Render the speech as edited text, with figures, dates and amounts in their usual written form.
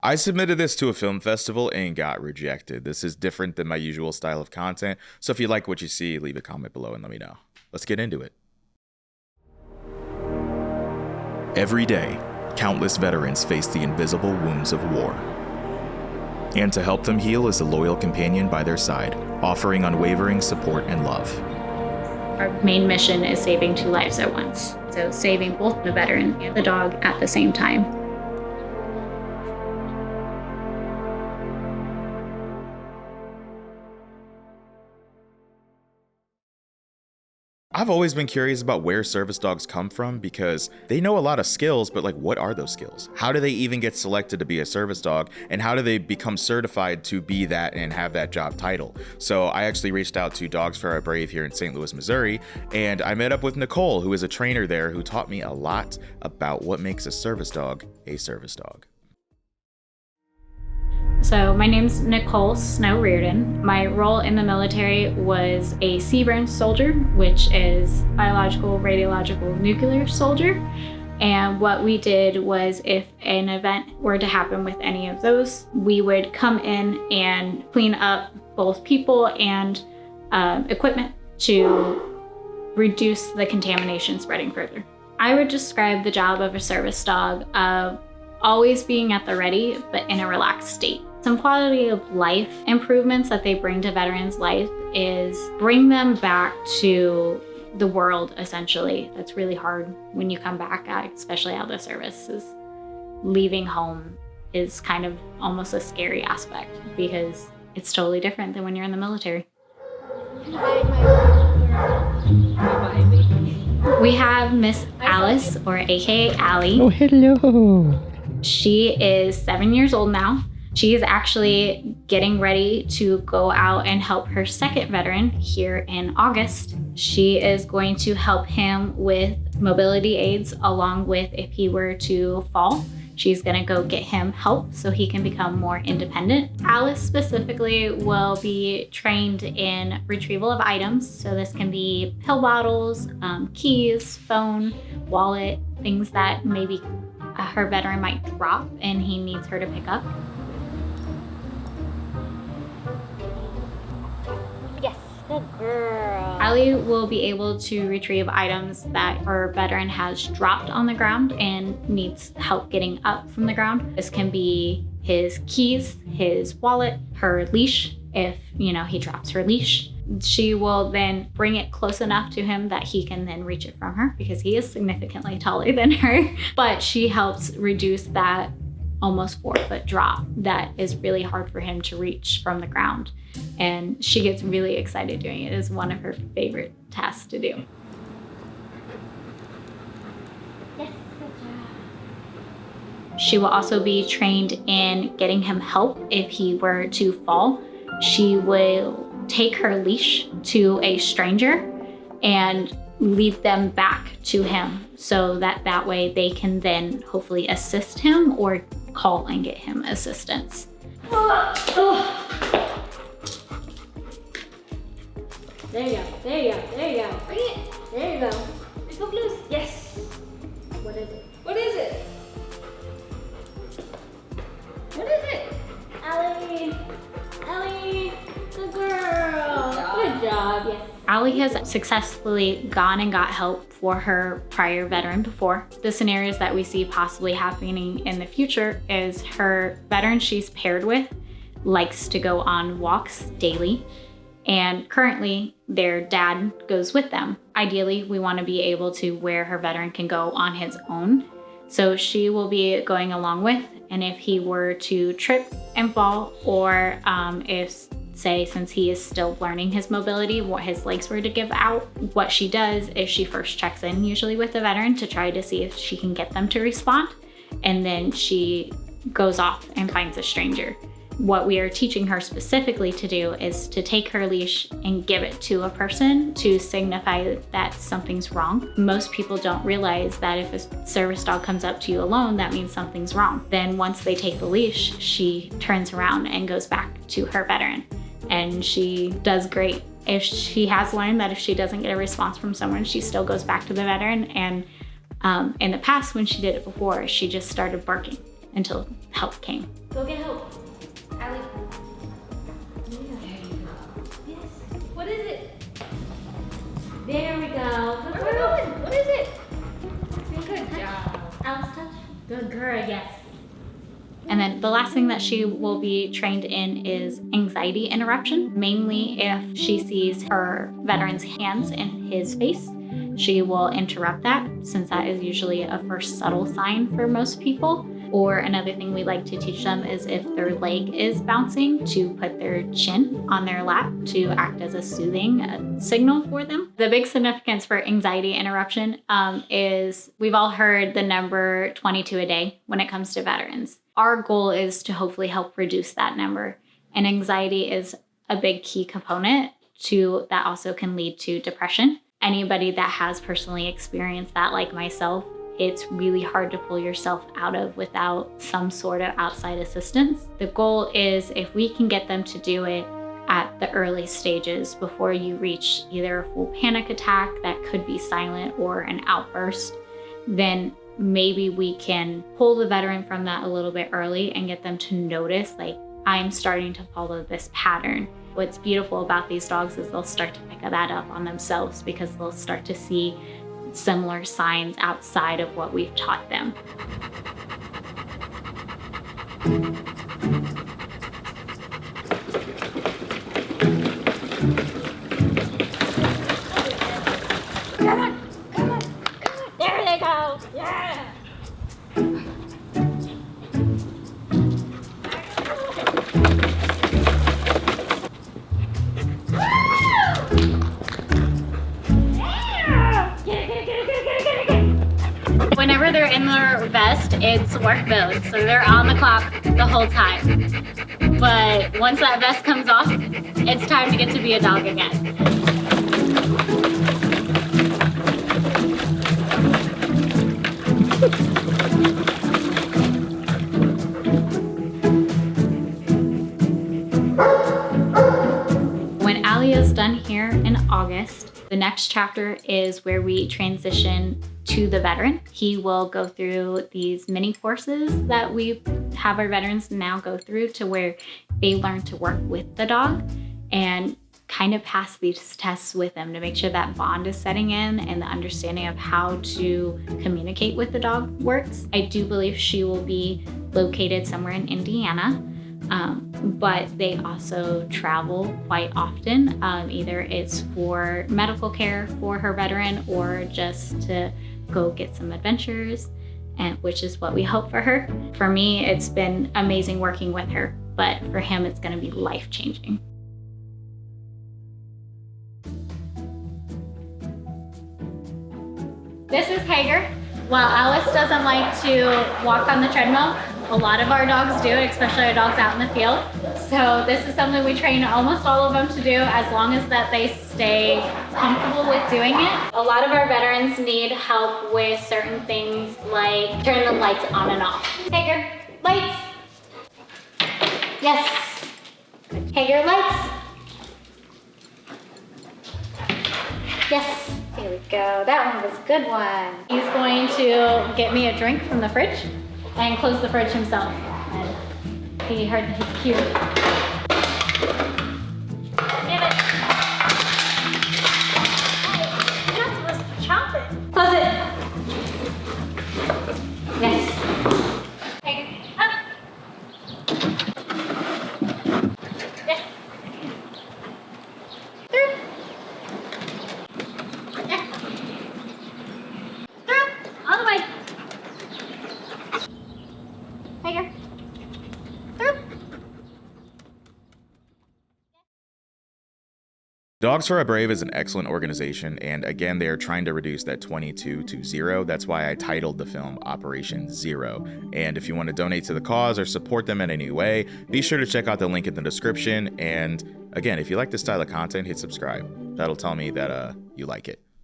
I submitted this to a film festival and got rejected. This is different than my usual style of content, so if you like what you see, leave a comment below and let me know. Let's get into it. Every day, countless veterans face the invisible wounds of war. And to help them heal is a loyal companion by their side, offering unwavering support and love. Our main mission is saving 2 lives at once, so saving both the veteran and the dog at the same time. I've always been curious about where service dogs come from because they know a lot of skills, but what are those skills? How do they even get selected to be a service dog? And how do they become certified to be that and have that job title? So I actually reached out to Dogs for Our Brave here in St. Louis, Missouri, and I met up with Nicole, who is a trainer there, who taught me a lot about what makes a service dog a service dog. So my name's Nicole Snow Reardon. My role in the military was a CBRN soldier, which is biological, radiological, nuclear soldier. And what we did was if an event were to happen with any of those, we would come in and clean up both people and equipment to reduce the contamination spreading further. I would describe the job of a service dog of always being at the ready, but in a relaxed state. Some quality of life improvements that they bring to veterans' life is bring them back to the world, essentially. That's really hard when you come back, especially out of the service. Leaving home is kind of almost a scary aspect because it's totally different than when you're in the military. We have Miss Alice, or AKA Allie. Oh, hello. She is 7 years old now. She is actually getting ready to go out and help her second veteran here in August. She is going to help him with mobility aids, along with if he were to fall. She's gonna go get him help so he can become more independent. Alice specifically will be trained in retrieval of items. So this can be pill bottles, keys, phone, wallet, things that maybe her veteran might drop and he needs her to pick up. Yes, good girl. Allie will be able to retrieve items that her veteran has dropped on the ground and needs help getting up from the ground. This can be his keys, his wallet, her leash, if he drops her leash. She will then bring it close enough to him that he can then reach it from her because he is significantly taller than her. But she helps reduce that almost 4-foot drop that is really hard for him to reach from the ground. And she gets really excited doing it. It is one of her favorite tasks to do. Yes, good job. She will also be trained in getting him help if he were to fall. She will take her leash to a stranger and lead them back to him so that way they can then hopefully assist him or call and get him assistance. There you go, there you go, there you go. Bring it. There you go. Let's go loose. Yes. What is it? What is it? What is it? Allie. Allie. Good girl. Good job. Yes. Allie has successfully gone and got help for her prior veteran before. The scenarios that we see possibly happening in the future is her veteran she's paired with likes to go on walks daily. And currently, their dad goes with them. Ideally, we want to be able to where her veteran can go on his own. So she will be going along with, and if he were to trip and fall, or if, say, since he is still learning his mobility, what his legs were to give out, what she does is she first checks in usually with the veteran to try to see if she can get them to respond. And then she goes off and finds a stranger. What we are teaching her specifically to do is to take her leash and give it to a person to signify that something's wrong. Most people don't realize that if a service dog comes up to you alone, that means something's wrong. Then once they take the leash, she turns around and goes back to her veteran. And she does great. If she has learned that if she doesn't get a response from someone, she still goes back to the veteran. And in the past, when she did it before, she just started barking until help came. Go get help. Allie. There you go. Yes. What is it? There we go. Where are we going? What is it? Good job. Alice, touch. Good girl, yes. And then the last thing that she will be trained in is anxiety interruption. Mainly if she sees her veteran's hands in his face, she will interrupt that, since that is usually a first subtle sign for most people. Or another thing we like to teach them is if their leg is bouncing, to put their chin on their lap to act as a soothing signal for them. The big significance for anxiety interruption is we've all heard the number 22 a day when it comes to veterans. Our goal is to hopefully help reduce that number. And anxiety is a big key component to that, also can lead to depression. Anybody that has personally experienced that, like myself, it's really hard to pull yourself out of without some sort of outside assistance. The goal is if we can get them to do it at the early stages before you reach either a full panic attack that could be silent or an outburst, then maybe we can pull the veteran from that a little bit early and get them to notice, like, I'm starting to follow this pattern. What's beautiful about these dogs is they'll start to pick that up on themselves, because they'll start to see similar signs outside of what we've taught them. Come on. There they go. Yeah. Whenever they're in their vest, it's work mode, so they're on the clock the whole time. But once that vest comes off, it's time to get to be a dog again. When Allie is done here in August, the next chapter is where we transition to the veteran. He will go through these mini courses that we have our veterans now go through, to where they learn to work with the dog and kind of pass these tests with them to make sure that bond is setting in and the understanding of how to communicate with the dog works. I do believe she will be located somewhere in Indiana. But they also travel quite often. Either it's for medical care for her veteran or just to go get some adventures, and which is what we hope for her. For me, it's been amazing working with her, but for him, it's going to be life-changing. This is Hager. While Alice doesn't like to walk on the treadmill, a lot of our dogs do, especially our dogs out in the field. So this is something we train almost all of them to do, as long as that they stay comfortable with doing it. A lot of our veterans need help with certain things, like turn the lights on and off. Hager, lights. Yes. Hager, lights. Yes. Here we go. That one was a good one. He's going to get me a drink from the fridge and close the fridge himself. And he heard his cue. Give it. Hey, you're not supposed to chomp it. Close it. Yes. Take it up. Yes. Through. Yes. Through. All the way. Hager. Through. Dogs for a Brave is an excellent organization, and again, they are trying to reduce that 22 to 0. That's why I titled the film Operation Zero. And if you want to donate to the cause or support them in any way, be sure to check out the link in the description. And again, if you like this style of content, hit subscribe. That'll tell me that you like it.